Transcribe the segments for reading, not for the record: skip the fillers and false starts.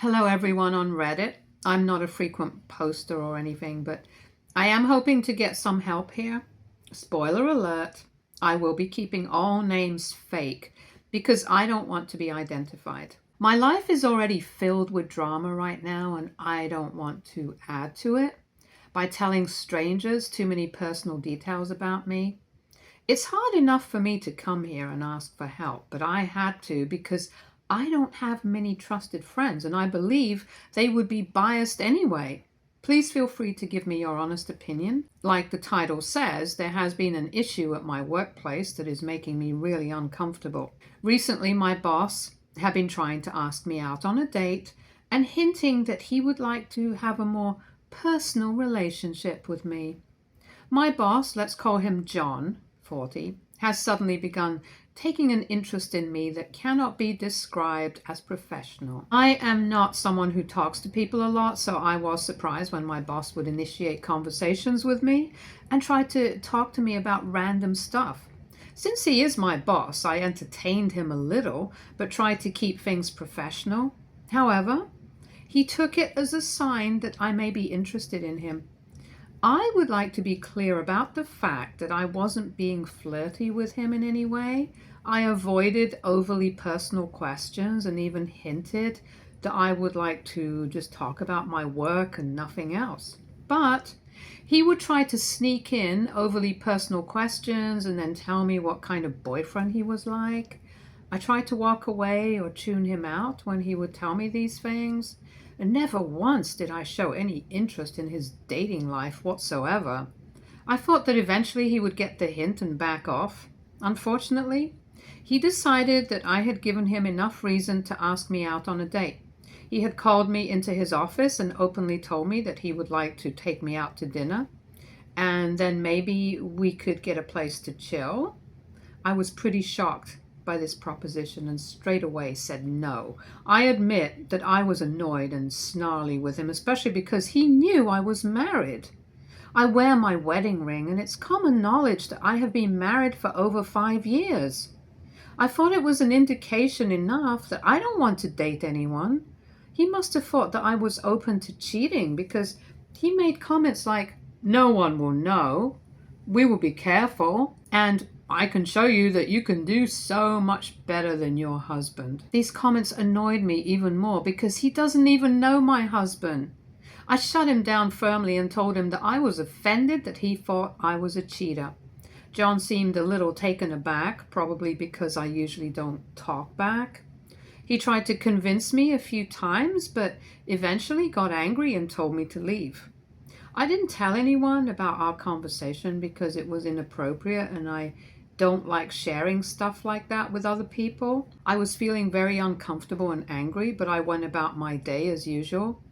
Hello, everyone on Reddit. I'm not a frequent poster or anything, but I am hoping to get some help here. Spoiler alert, I will be keeping all names fake because I don't want to be identified. My life is already filled with drama right now, and I don't want to add to it by telling strangers too many personal details about me. It's hard enough for me to come here and ask for help, but I had to because I don't have many trusted friends and I believe they would be biased anyway. Please feel free to give me your honest opinion. Like the title says, there has been an issue at my workplace that is making me really uncomfortable. Recently, my boss had been trying to ask me out on a date and hinting that he would like to have a more personal relationship with me. My boss, let's call him John, 40, has suddenly begun taking an interest in me that cannot be described as professional. I am not someone who talks to people a lot, so I was surprised when my boss would initiate conversations with me and try to talk to me about random stuff. Since he is my boss, I entertained him a little, but tried to keep things professional. However, he took it as a sign that I may be interested in him. I would like to be clear about the fact that I wasn't being flirty with him in any way. I avoided overly personal questions and even hinted that I would like to just talk about my work and nothing else. But he would try to sneak in overly personal questions and then tell me what kind of boyfriend he was like. I tried to walk away or tune him out when he would tell me these things. And never once did I show any interest in his dating life whatsoever. I thought that eventually he would get the hint and back off. Unfortunately, he decided that I had given him enough reason to ask me out on a date. He had called me into his office and openly told me that he would like to take me out to dinner, and then maybe we could get a place to chill. I was pretty shocked by this proposition and straight away said no. I admit that I was annoyed and snarly with him, especially because he knew I was married. I wear my wedding ring, and it's common knowledge that I have been married for over 5 years. I thought it was an indication enough that I don't want to date anyone. He must have thought that I was open to cheating because he made comments like, "No one will know. We will be careful. And I can show you that you can do so much better than your husband." These comments annoyed me even more because he doesn't even know my husband. I shut him down firmly and told him that I was offended that he thought I was a cheater. John seemed a little taken aback, probably because I usually don't talk back. He tried to convince me a few times, but eventually got angry and told me to leave. I didn't tell anyone about our conversation because it was inappropriate and I don't like sharing stuff like that with other people. I was feeling very uncomfortable and angry, but I went about my day as usual.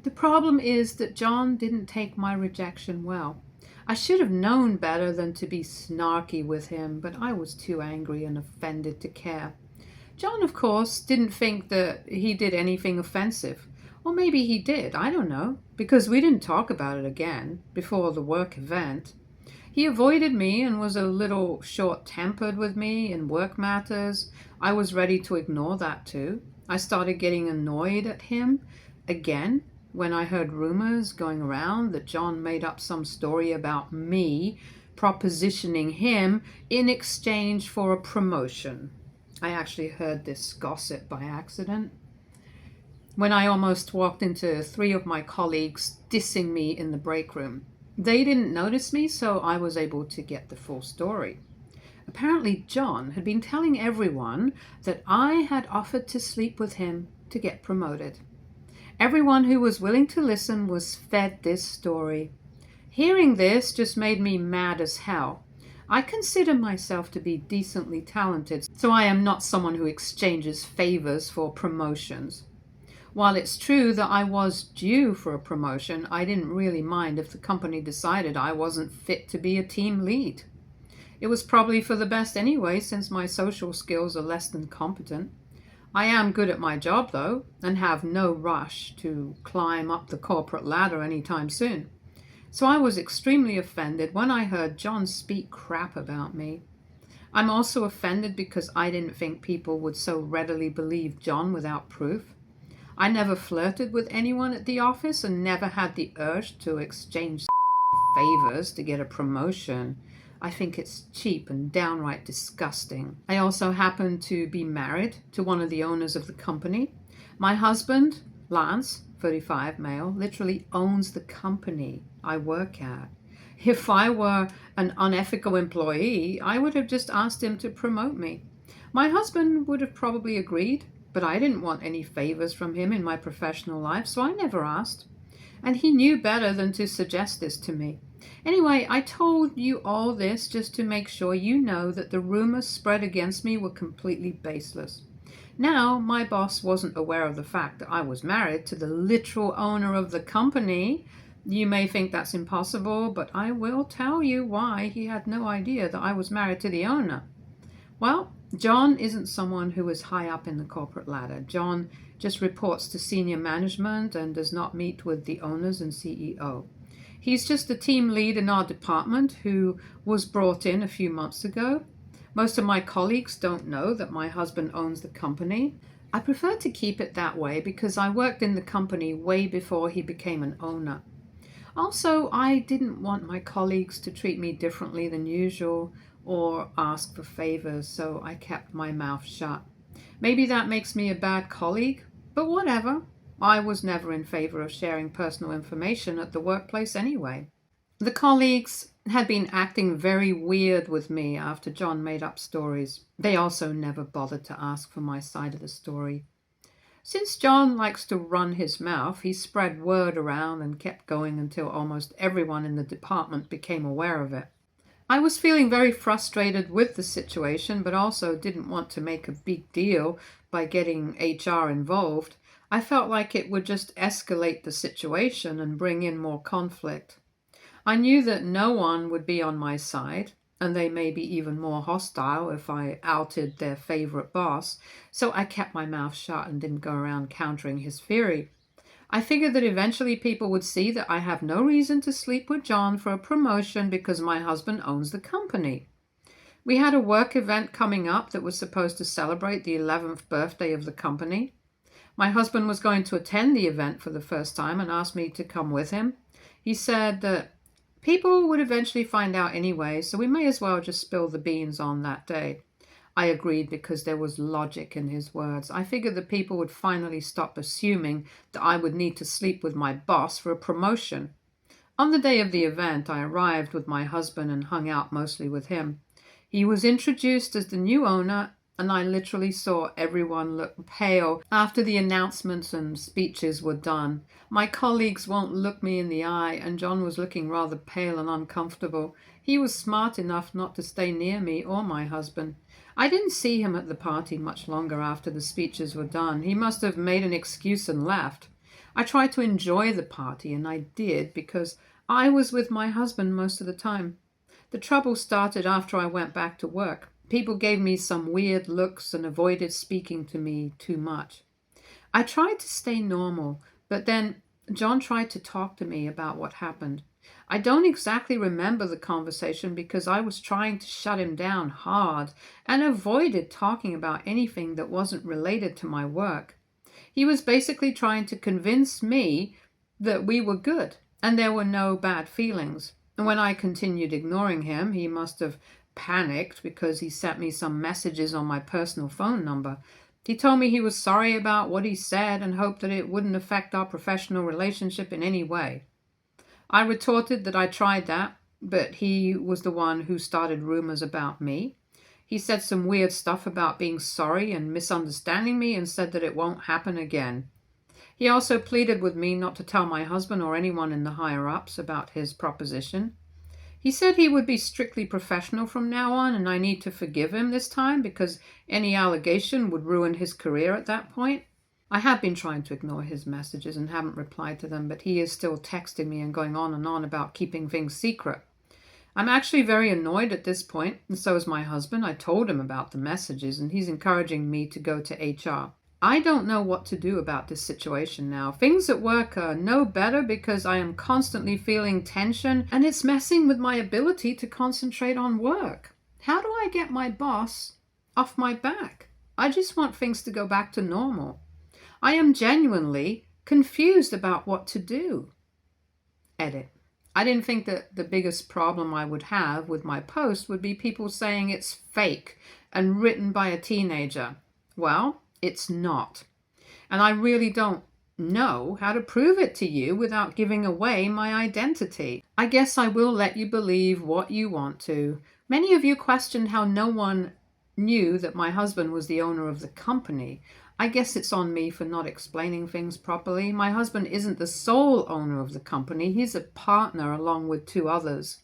The problem is that John didn't take my rejection well. I should have known better than to be snarky with him, but I was too angry and offended to care. John, of course, didn't think that he did anything offensive. Or maybe he did, I don't know, because we didn't talk about it again before the work event. He avoided me and was a little short-tempered with me in work matters. I was ready to ignore that too. I started getting annoyed at him again when I heard rumors going around that John made up some story about me propositioning him in exchange for a promotion. I actually heard this gossip by accident. When I almost walked into 3 of my colleagues dissing me in the break room. They didn't notice me, so I was able to get the full story. Apparently, John had been telling everyone that I had offered to sleep with him to get promoted. Everyone who was willing to listen was fed this story. Hearing this just made me mad as hell. I consider myself to be decently talented, so I am not someone who exchanges favors for promotions. While it's true that I was due for a promotion, I didn't really mind if the company decided I wasn't fit to be a team lead. It was probably for the best anyway, since my social skills are less than competent. I am good at my job, though, and have no rush to climb up the corporate ladder anytime soon. So I was extremely offended when I heard John speak crap about me. I'm also offended because I didn't think people would so readily believe John without proof. I never flirted with anyone at the office and never had the urge to exchange favors to get a promotion. I think it's cheap and downright disgusting. I also happen to be married to one of the owners of the company. My husband, Lance, 35, male, literally owns the company I work at. If I were an unethical employee, I would have just asked him to promote me. My husband would have probably agreed, but I didn't want any favors from him in my professional life, so I never asked. And he knew better than to suggest this to me. Anyway, I told you all this just to make sure you know that the rumors spread against me were completely baseless. Now, my boss wasn't aware of the fact that I was married to the literal owner of the company. You may think that's impossible, but I will tell you why he had no idea that I was married to the owner. Well, John isn't someone who is high up in the corporate ladder. John just reports to senior management and does not meet with the owners and CEO. He's just the team lead in our department who was brought in a few months ago. Most of my colleagues don't know that my husband owns the company. I prefer to keep it that way because I worked in the company way before he became an owner. Also, I didn't want my colleagues to treat me differently than usual or ask for favors, so I kept my mouth shut. Maybe that makes me a bad colleague, but whatever. I was never in favor of sharing personal information at the workplace anyway. The colleagues had been acting very weird with me after John made up stories. They also never bothered to ask for my side of the story. Since John likes to run his mouth, he spread word around and kept going until almost everyone in the department became aware of it. I was feeling very frustrated with the situation, but also didn't want to make a big deal by getting HR involved. I felt like it would just escalate the situation and bring in more conflict. I knew that no one would be on my side, and they may be even more hostile if I outed their favorite boss, so I kept my mouth shut and didn't go around countering his fury. I figured that eventually people would see that I have no reason to sleep with John for a promotion because my husband owns the company. We had a work event coming up that was supposed to celebrate the 11th birthday of the company. My husband was going to attend the event for the first time and asked me to come with him. He said that people would eventually find out anyway, so we may as well just spill the beans on that day. I agreed because there was logic in his words. I figured that people would finally stop assuming that I would need to sleep with my boss for a promotion. On the day of the event, I arrived with my husband and hung out mostly with him. He was introduced as the new owner, and I literally saw everyone look pale after the announcements and speeches were done. My colleagues won't look me in the eye, and John was looking rather pale and uncomfortable. He was smart enough not to stay near me or my husband. I didn't see him at the party much longer after the speeches were done. He must have made an excuse and left. I tried to enjoy the party, and I did because I was with my husband most of the time. The trouble started after I went back to work. People gave me some weird looks and avoided speaking to me too much. I tried to stay normal, but then John tried to talk to me about what happened. I don't exactly remember the conversation because I was trying to shut him down hard and avoided talking about anything that wasn't related to my work. He was basically trying to convince me that we were good and there were no bad feelings. And when I continued ignoring him, he must have panicked because he sent me some messages on my personal phone number. He told me he was sorry about what he said and hoped that it wouldn't affect our professional relationship in any way. I retorted that I tried that, but he was the one who started rumors about me. He said some weird stuff about being sorry and misunderstanding me and said that it won't happen again. He also pleaded with me not to tell my husband or anyone in the higher-ups about his proposition. He said he would be strictly professional from now on, and I need to forgive him this time because any allegation would ruin his career at that point. I have been trying to ignore his messages and haven't replied to them, but he is still texting me and going on and on about keeping things secret. I'm actually very annoyed at this point, and so is my husband. I told him about the messages, and he's encouraging me to go to HR. I don't know what to do about this situation now. Things at work are no better because I am constantly feeling tension, and it's messing with my ability to concentrate on work. How do I get my boss off my back? I just want things to go back to normal. I am genuinely confused about what to do. Edit. I didn't think that the biggest problem I would have with my post would be people saying it's fake and written by a teenager. Well, it's not. And I really don't know how to prove it to you without giving away my identity. I guess I will let you believe what you want to. Many of you questioned how no one knew that my husband was the owner of the company. I guess it's on me for not explaining things properly. My husband isn't the sole owner of the company. He's a partner along with two others.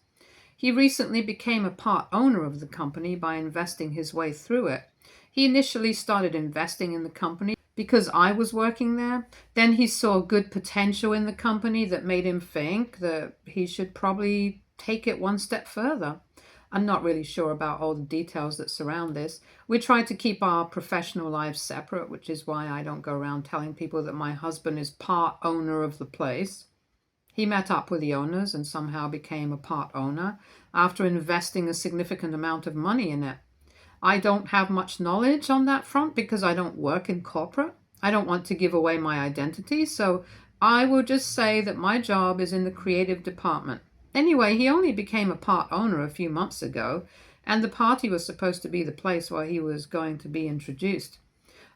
He recently became a part owner of the company by investing his way through it. He initially started investing in the company because I was working there. Then he saw good potential in the company that made him think that he should probably take it one step further. I'm not really sure about all the details that surround this. We try to keep our professional lives separate, which is why I don't go around telling people that my husband is part owner of the place. He met up with the owners and somehow became a part owner after investing a significant amount of money in it. I don't have much knowledge on that front because I don't work in corporate. I don't want to give away my identity, so I will just say that my job is in the creative department. Anyway, he only became a part owner a few months ago, and the party was supposed to be the place where he was going to be introduced.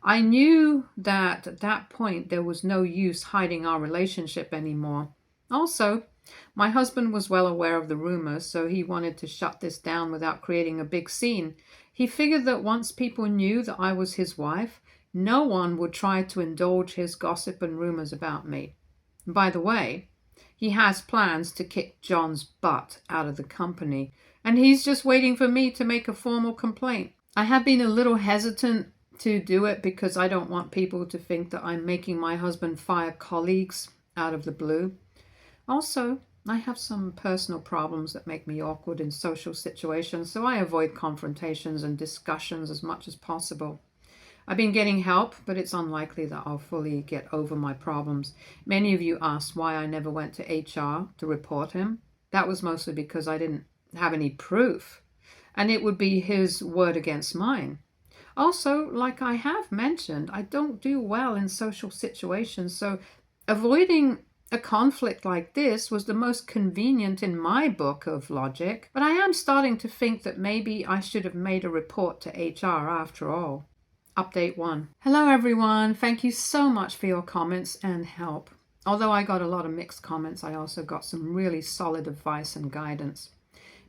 I knew that at that point there was no use hiding our relationship anymore. Also, my husband was well aware of the rumors, so he wanted to shut this down without creating a big scene. He figured that once people knew that I was his wife, no one would try to indulge his gossip and rumors about me. By the way, he has plans to kick John's butt out of the company, and he's just waiting for me to make a formal complaint. I have been a little hesitant to do it because I don't want people to think that I'm making my husband fire colleagues out of the blue. Also, I have some personal problems that make me awkward in social situations, so I avoid confrontations and discussions as much as possible. I've been getting help, but it's unlikely that I'll fully get over my problems. Many of you asked why I never went to HR to report him. That was mostly because I didn't have any proof, and it would be his word against mine. Also, like I have mentioned, I don't do well in social situations, so avoiding a conflict like this was the most convenient in my book of logic, but I am starting to think that maybe I should have made a report to HR after all. Update 1. Hello everyone, thank you so much for your comments and help. Although I got a lot of mixed comments, I also got some really solid advice and guidance.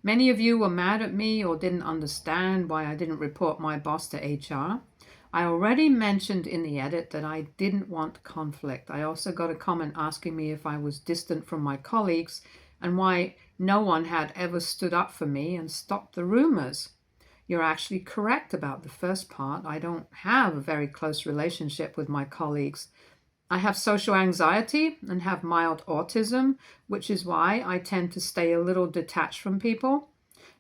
Many of you were mad at me or didn't understand why I didn't report my boss to HR. I already mentioned in the edit that I didn't want conflict. I also got a comment asking me if I was distant from my colleagues and why no one had ever stood up for me and stopped the rumors. You're actually correct about the first part. I don't have a very close relationship with my colleagues. I have social anxiety and have mild autism, which is why I tend to stay a little detached from people.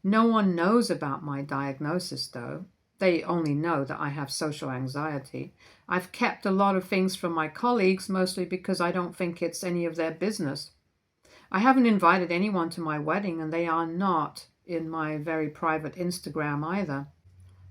No one knows about my diagnosis, though. They only know that I have social anxiety. I've kept a lot of things from my colleagues, mostly because I don't think it's any of their business. I haven't invited anyone to my wedding, and they are not in my very private Instagram either.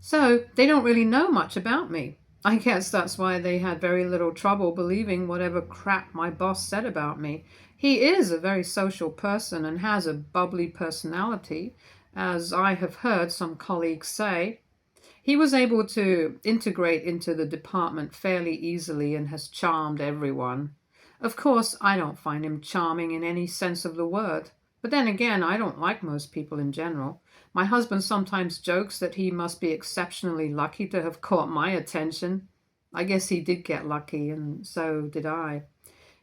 So they don't really know much about me. I guess that's why they had very little trouble believing whatever crap my boss said about me. He is a very social person and has a bubbly personality, as I have heard some colleagues say. He was able to integrate into the department fairly easily and has charmed everyone. Of course, I don't find him charming in any sense of the word. But then again, I don't like most people in general. My husband sometimes jokes that he must be exceptionally lucky to have caught my attention. I guess he did get lucky, and so did I.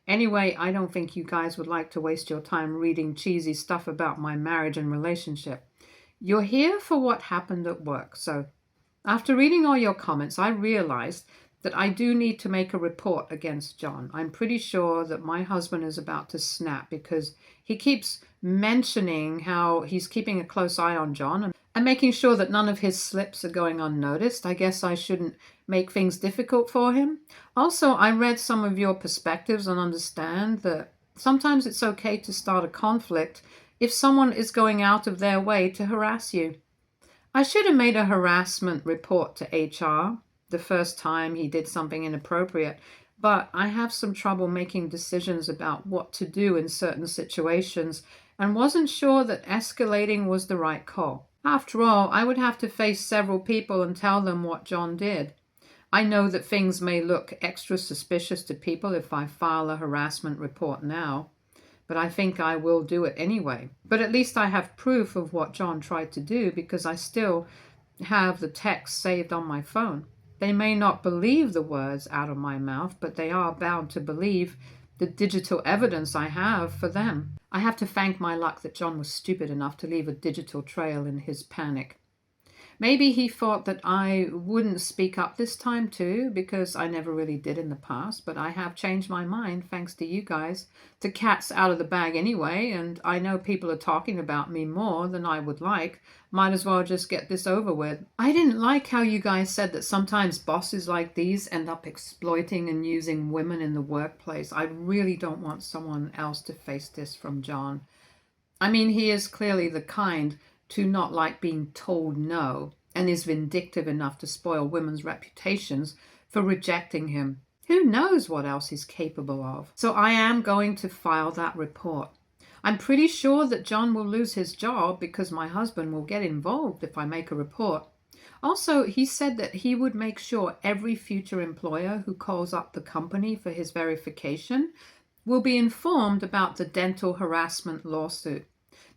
Anyway, I don't think you guys would like to waste your time reading cheesy stuff about my marriage and relationship. You're here for what happened at work, so after reading all your comments, I realized that I do need to make a report against John. I'm pretty sure that my husband is about to snap because he keeps mentioning how he's keeping a close eye on John and making sure that none of his slips are going unnoticed. I guess I shouldn't make things difficult for him. Also, I read some of your perspectives and understand that sometimes it's okay to start a conflict if someone is going out of their way to harass you. I should have made a harassment report to HR the first time he did something inappropriate, but I have some trouble making decisions about what to do in certain situations and wasn't sure that escalating was the right call. After all, I would have to face several people and tell them what John did. I know that things may look extra suspicious to people if I file a harassment report now, but I think I will do it anyway. But at least I have proof of what John tried to do because I still have the text saved on my phone. They may not believe the words out of my mouth, but they are bound to believe the digital evidence I have for them. I have to thank my luck that John was stupid enough to leave a digital trail in his panic. Maybe he thought that I wouldn't speak up this time too, because I never really did in the past, but I have changed my mind thanks to you guys. The cat's out of the bag anyway, and I know people are talking about me more than I would like. Might as well just get this over with. I didn't like how you guys said that sometimes bosses like these end up exploiting and using women in the workplace. I really don't want someone else to face this from John. I mean, he is clearly the kind to not like being told no and is vindictive enough to spoil women's reputations for rejecting him. Who knows what else he's capable of? So I am going to file that report. I'm pretty sure that John will lose his job because my husband will get involved if I make a report. Also, he said that he would make sure every future employer who calls up the company for his verification will be informed about the dental harassment lawsuit.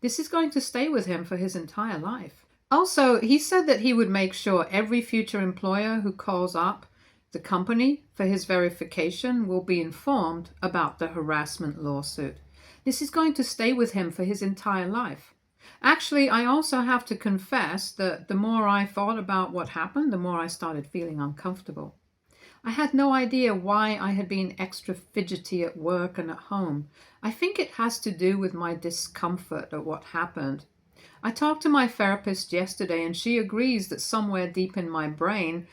This is going to stay with him for his entire life. Also, he said that he would make sure every future employer who calls up the company for his verification will be informed about the harassment lawsuit. This is going to stay with him for his entire life. Actually, I also have to confess that the more I thought about what happened, the more I started feeling uncomfortable. I had no idea why I had been extra fidgety at work and at home. I think it has to do with my discomfort at what happened. I talked to my therapist yesterday and she agrees that somewhere deep in my brain,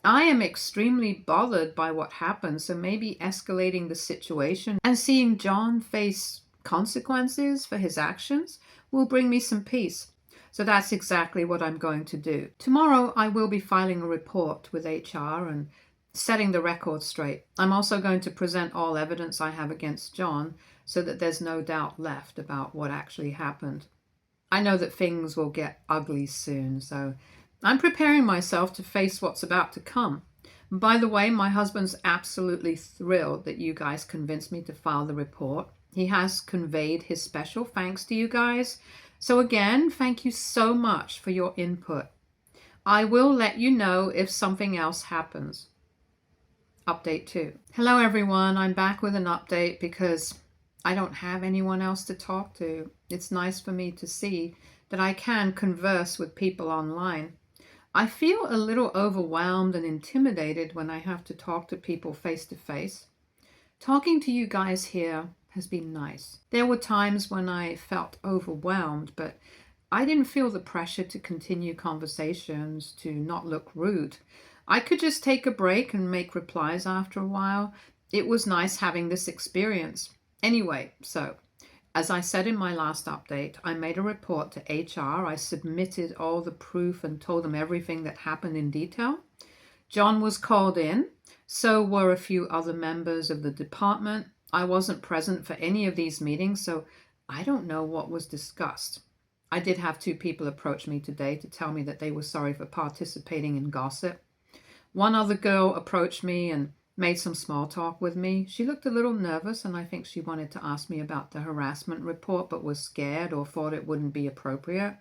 I am extremely bothered by what happened, so maybe escalating the situation and seeing John face consequences for his actions will bring me some peace. So that's exactly what I'm going to do. Tomorrow I will be filing a report with HR and setting the record straight. I'm also going to present all evidence I have against John so that there's no doubt left about what actually happened. I know that things will get ugly soon, so I'm preparing myself to face what's about to come. By the way, my husband's absolutely thrilled that you guys convinced me to file the report. He has conveyed his special thanks to you guys. So again, thank you so much for your input. I will let you know if something else happens. Update 2. Hello everyone, I'm back with an update because I don't have anyone else to talk to. It's nice for me to see that I can converse with people online. I feel a little overwhelmed and intimidated when I have to talk to people face to face. Talking to you guys here has been nice. There were times when I felt overwhelmed, but I didn't feel the pressure to continue conversations, to not look rude. I could just take a break and make replies after a while. It was nice having this experience. Anyway, so as I said in my last update, I made a report to HR. I submitted all the proof and told them everything that happened in detail. John was called in. So were a few other members of the department. I wasn't present for any of these meetings, so I don't know what was discussed. I did have 2 people approach me today to tell me that they were sorry for participating in gossip. One other girl approached me and made some small talk with me. She looked a little nervous, and I think she wanted to ask me about the harassment report, but was scared or thought it wouldn't be appropriate.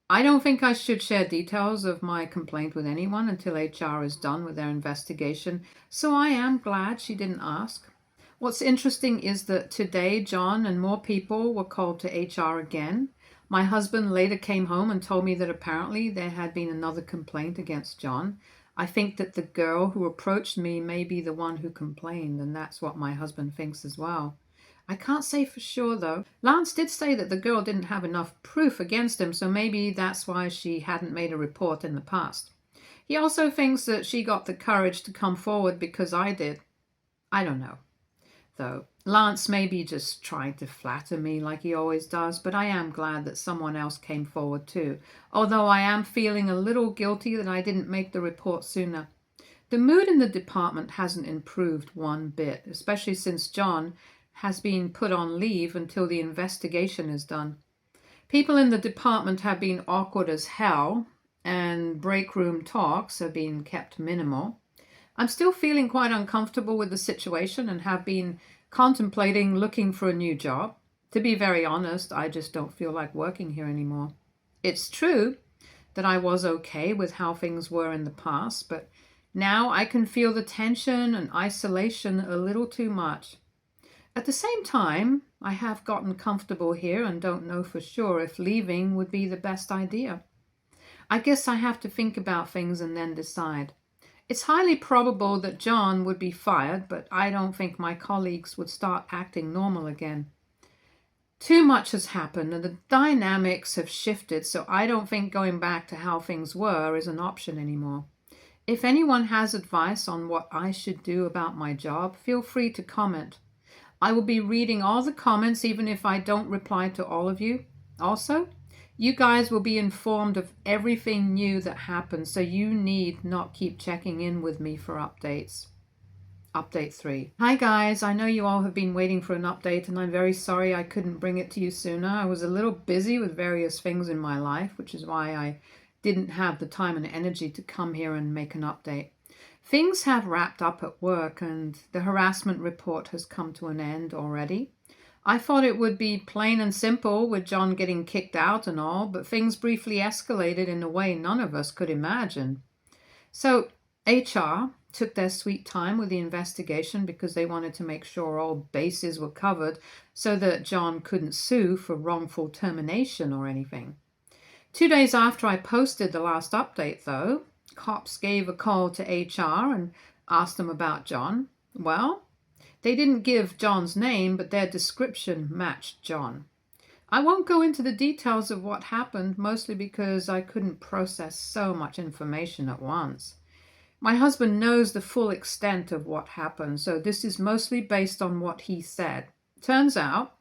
I don't think I should share details of my complaint with anyone until HR is done with their investigation, so I am glad she didn't ask. What's interesting is that today John and more people were called to HR again. My husband later came home and told me that apparently there had been another complaint against John. I think that the girl who approached me may be the one who complained, and that's what my husband thinks as well. I can't say for sure though. Lance did say that the girl didn't have enough proof against him, so maybe that's why she hadn't made a report in the past. He also thinks that she got the courage to come forward because I did. I don't know, though. Lance may be just trying to flatter me like he always does, but I am glad that someone else came forward too, although I am feeling a little guilty that I didn't make the report sooner. The mood in the department hasn't improved one bit, especially since John has been put on leave until the investigation is done. People in the department have been awkward as hell, and break room talks have been kept minimal. I'm still feeling quite uncomfortable with the situation and have been contemplating looking for a new job. To be very honest, I just don't feel like working here anymore. It's true that I was okay with how things were in the past, but now I can feel the tension and isolation a little too much. At the same time, I have gotten comfortable here and don't know for sure if leaving would be the best idea. I guess I have to think about things and then decide. It's highly probable that John would be fired, but I don't think my colleagues would start acting normal again. Too much has happened and the dynamics have shifted, so I don't think going back to how things were is an option anymore. If anyone has advice on what I should do about my job, feel free to comment. I will be reading all the comments even if I don't reply to all of you. Also, you guys will be informed of everything new that happens, so you need not keep checking in with me for updates. Update 3. Hi guys, I know you all have been waiting for an update and I'm very sorry I couldn't bring it to you sooner. I was a little busy with various things in my life, which is why I didn't have the time and energy to come here and make an update. Things have wrapped up at work and the harassment report has come to an end already. I thought it would be plain and simple with John getting kicked out and all, but things briefly escalated in a way none of us could imagine. So HR took their sweet time with the investigation because they wanted to make sure all bases were covered so that John couldn't sue for wrongful termination or anything. 2 days after I posted the last update, though, cops gave a call to HR and asked them about John. Well, they didn't give John's name, but their description matched John. I won't go into the details of what happened, mostly because I couldn't process so much information at once. My husband knows the full extent of what happened, so this is mostly based on what he said. Turns out,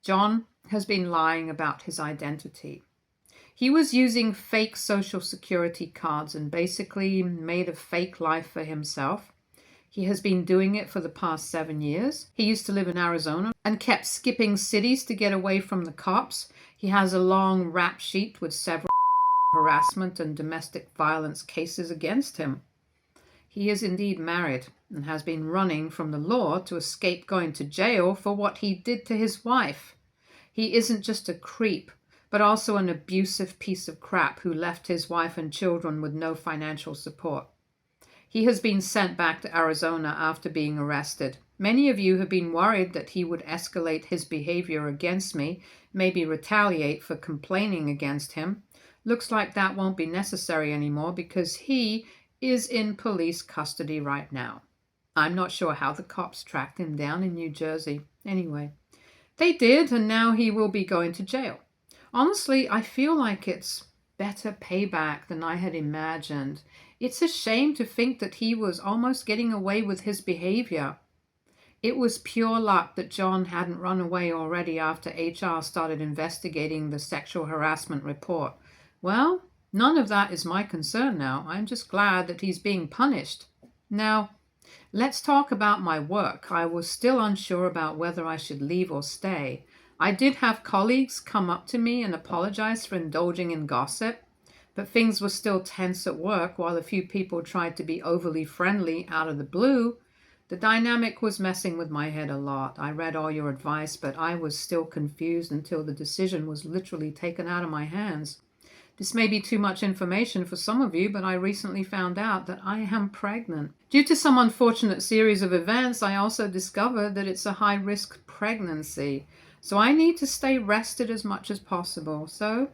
John has been lying about his identity. He was using fake social security cards and basically made a fake life for himself. He has been doing it for the past 7 years. He used to live in Arizona and kept skipping cities to get away from the cops. He has a long rap sheet with several harassment and domestic violence cases against him. He is indeed married and has been running from the law to escape going to jail for what he did to his wife. He isn't just a creep, but also an abusive piece of crap who left his wife and children with no financial support. He has been sent back to Arizona after being arrested. Many of you have been worried that he would escalate his behavior against me, maybe retaliate for complaining against him. Looks like that won't be necessary anymore because he is in police custody right now. I'm not sure how the cops tracked him down in New Jersey. Anyway, they did, and now he will be going to jail. Honestly, I feel like it's better payback than I had imagined. It's a shame to think that he was almost getting away with his behavior. It was pure luck that John hadn't run away already after HR started investigating the sexual harassment report. Well, none of that is my concern now. I'm just glad that he's being punished. Now, let's talk about my work. I was still unsure about whether I should leave or stay. I did have colleagues come up to me and apologize for indulging in gossip, but things were still tense at work while a few people tried to be overly friendly out of the blue. The dynamic was messing with my head a lot. I read all your advice, but I was still confused until the decision was literally taken out of my hands. This may be too much information for some of you, but I recently found out that I am pregnant. Due to some unfortunate series of events, I also discovered that it's a high-risk pregnancy. So I need to stay rested as much as possible. So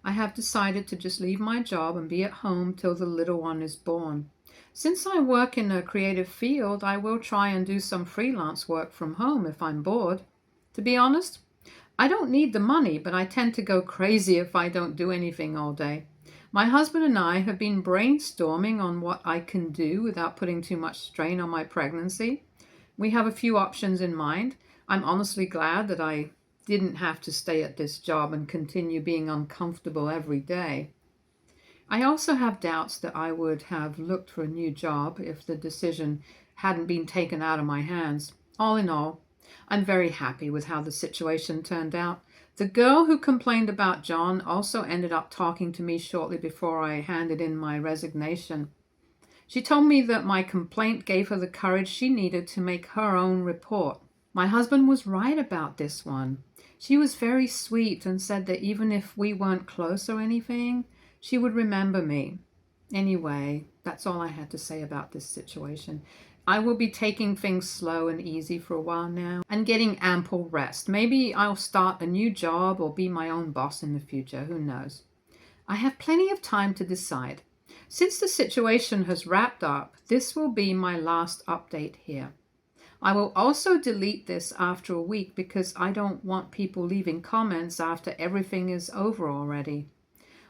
I have decided to just leave my job and be at home till the little one is born. Since I work in a creative field, I will try and do some freelance work from home if I'm bored. To be honest, I don't need the money, but I tend to go crazy if I don't do anything all day. My husband and I have been brainstorming on what I can do without putting too much strain on my pregnancy. We have a few options in mind. I'm honestly glad that I didn't have to stay at this job and continue being uncomfortable every day. I also have doubts that I would have looked for a new job if the decision hadn't been taken out of my hands. All in all, I'm very happy with how the situation turned out. The girl who complained about John also ended up talking to me shortly before I handed in my resignation. She told me that my complaint gave her the courage she needed to make her own report. My husband was right about this one. She was very sweet and said that even if we weren't close or anything, she would remember me. Anyway, that's all I had to say about this situation. I will be taking things slow and easy for a while now and getting ample rest. Maybe I'll start a new job or be my own boss in the future. Who knows? I have plenty of time to decide. Since the situation has wrapped up, this will be my last update here. I will also delete this after a week because I don't want people leaving comments after everything is over already.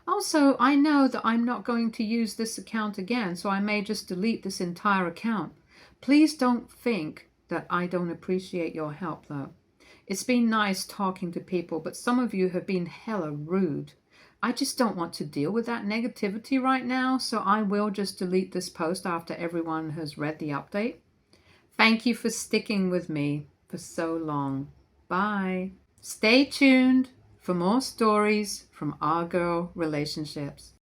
Also, I know that I'm not going to use this account again, so I may just delete this entire account. Please don't think that I don't appreciate your help, though. It's been nice talking to people, but some of you have been hella rude. I just don't want to deal with that negativity right now, so I will just delete this post after everyone has read the update. Thank you for sticking with me for so long. Bye. Stay tuned for more stories from our girl relationships.